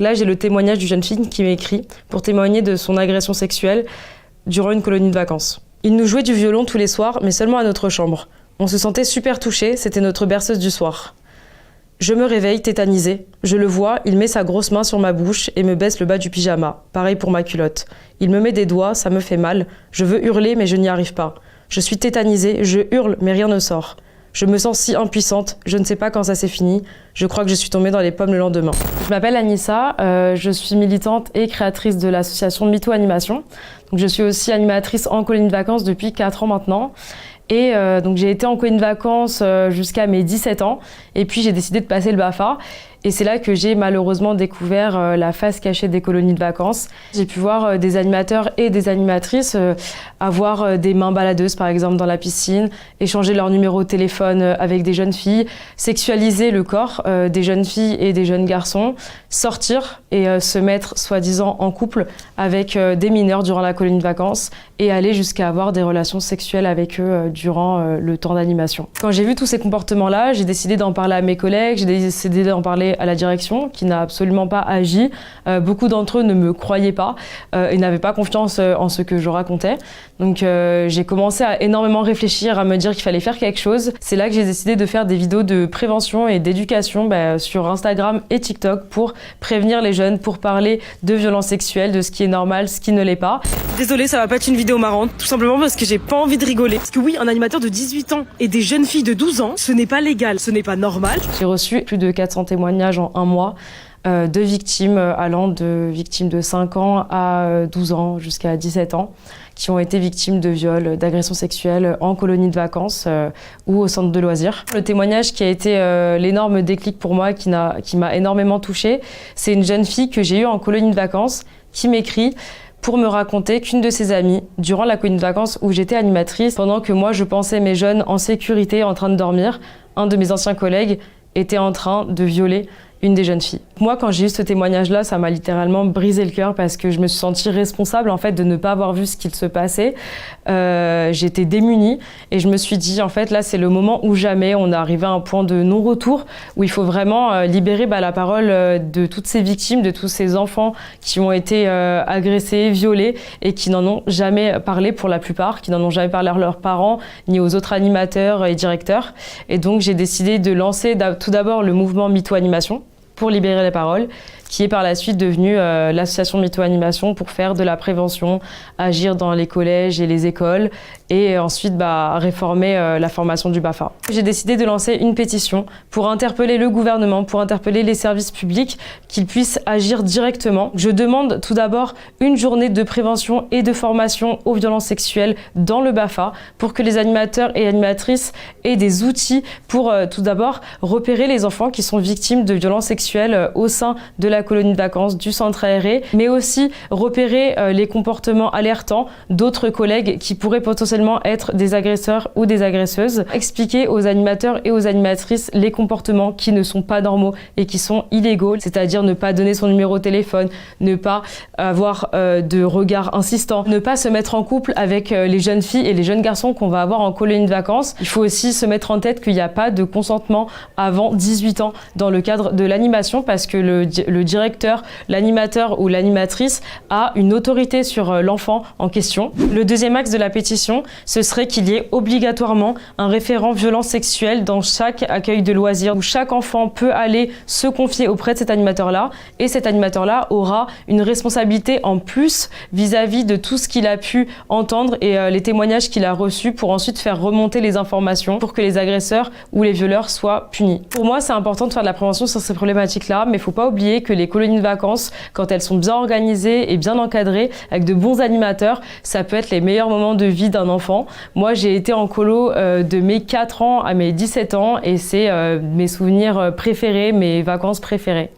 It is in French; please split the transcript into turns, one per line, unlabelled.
Là, j'ai le témoignage d'une jeune fille qui m'écrit pour témoigner de son agression sexuelle durant une colonie de vacances. Il nous jouait du violon tous les soirs, mais seulement à notre chambre. On se sentait super touchés, c'était notre berceuse du soir. Je me réveille tétanisée. Je le vois, il met sa grosse main sur ma bouche et me baisse le bas du pyjama. Pareil pour ma culotte. Il me met des doigts, ça me fait mal. Je veux hurler, mais je n'y arrive pas. Je suis tétanisée, je hurle, mais rien ne sort. Je me sens si impuissante, je ne sais pas quand ça s'est fini. Je crois que je suis tombée dans les pommes le lendemain. Je m'appelle Anissa, je suis militante et créatrice de l'association MeToo Animation. Donc, je suis aussi animatrice en colonie de vacances depuis 4 ans maintenant. Et donc j'ai été en colonie de vacances jusqu'à mes 17 ans. Et puis j'ai décidé de passer le BAFA. Et c'est là que j'ai malheureusement découvert la face cachée des colonies de vacances. J'ai pu voir des animateurs et des animatrices avoir des mains baladeuses par exemple dans la piscine, échanger leur numéro de téléphone avec des jeunes filles, sexualiser le corps des jeunes filles et des jeunes garçons, sortir et se mettre soi-disant en couple avec des mineurs durant la colonie de vacances et aller jusqu'à avoir des relations sexuelles avec eux durant le temps d'animation. Quand j'ai vu tous ces comportements-là, j'ai décidé d'en parler à mes collègues, j'ai décidé d'en parler à la direction qui n'a absolument pas agi. Beaucoup d'entre eux ne me croyaient pas et n'avaient pas confiance en ce que je racontais. Donc j'ai commencé à énormément réfléchir, à me dire qu'il fallait faire quelque chose. C'est là que j'ai décidé de faire des vidéos de prévention et d'éducation sur Instagram et TikTok pour prévenir les jeunes, pour parler de violences sexuelles, de ce qui est normal, ce qui ne l'est pas.
Désolée, ça va pas être une vidéo marrante, tout simplement parce que j'ai pas envie de rigoler. Parce que oui, un animateur de 18 ans et des jeunes filles de 12 ans, ce n'est pas légal, ce n'est pas normal.
J'ai reçu plus de 400 témoignages en un mois de victimes allant de victimes de 5 ans à 12 ans jusqu'à 17 ans qui ont été victimes de viols, d'agressions sexuelles en colonie de vacances ou au centre de loisirs. Le témoignage qui a été l'énorme déclic pour moi, qui m'a énormément touchée, c'est une jeune fille que j'ai eue en colonie de vacances qui m'écrit pour me raconter qu'une de ses amies, durant la colonie de vacances où j'étais animatrice, pendant que moi je pensais mes jeunes en sécurité, en train de dormir, un de mes anciens collègues était en train de violer une des jeunes filles. Moi, quand j'ai eu ce témoignage-là, ça m'a littéralement brisé le cœur parce que je me suis sentie responsable en fait de ne pas avoir vu ce qu'il se passait. J'étais démunie et je me suis dit en fait là c'est le moment où jamais on est arrivé à un point de non-retour où il faut vraiment libérer la parole de toutes ces victimes, de tous ces enfants qui ont été agressés, violés et qui n'en ont jamais parlé pour la plupart, qui n'en ont jamais parlé à leurs parents ni aux autres animateurs et directeurs. Et donc j'ai décidé de lancer tout d'abord le mouvement MeToo Animation pour libérer les paroles, qui est par la suite devenue l'association MeToo Animation pour faire de la prévention, agir dans les collèges et les écoles et ensuite réformer la formation du BAFA. J'ai décidé de lancer une pétition pour interpeller le gouvernement, pour interpeller les services publics, qu'ils puissent agir directement. Je demande tout d'abord une journée de prévention et de formation aux violences sexuelles dans le BAFA pour que les animateurs et animatrices aient des outils pour tout d'abord repérer les enfants qui sont victimes de violences sexuelles au sein de la colonie de vacances, du centre aéré, mais aussi repérer les comportements alertants d'autres collègues qui pourraient potentiellement être des agresseurs ou des agresseuses. Expliquer aux animateurs et aux animatrices les comportements qui ne sont pas normaux et qui sont illégaux, c'est-à-dire ne pas donner son numéro de téléphone, ne pas avoir de regard insistant, ne pas se mettre en couple avec les jeunes filles et les jeunes garçons qu'on va avoir en colonie de vacances. Il faut aussi se mettre en tête qu'il n'y a pas de consentement avant 18 ans dans le cadre de l'animation parce que le directeur, l'animateur ou l'animatrice a une autorité sur l'enfant en question. Le deuxième axe de la pétition, ce serait qu'il y ait obligatoirement un référent violence sexuelle dans chaque accueil de loisirs où chaque enfant peut aller se confier auprès de cet animateur-là et cet animateur-là aura une responsabilité en plus vis-à-vis de tout ce qu'il a pu entendre et les témoignages qu'il a reçus pour ensuite faire remonter les informations pour que les agresseurs ou les violeurs soient punis. Pour moi, c'est important de faire de la prévention sur ces problématiques-là, mais il ne faut pas oublier que les colonies de vacances, quand elles sont bien organisées et bien encadrées, avec de bons animateurs, ça peut être les meilleurs moments de vie d'un enfant. Moi, j'ai été en colo de mes 4 ans à mes 17 ans et c'est mes souvenirs préférés, mes vacances préférées.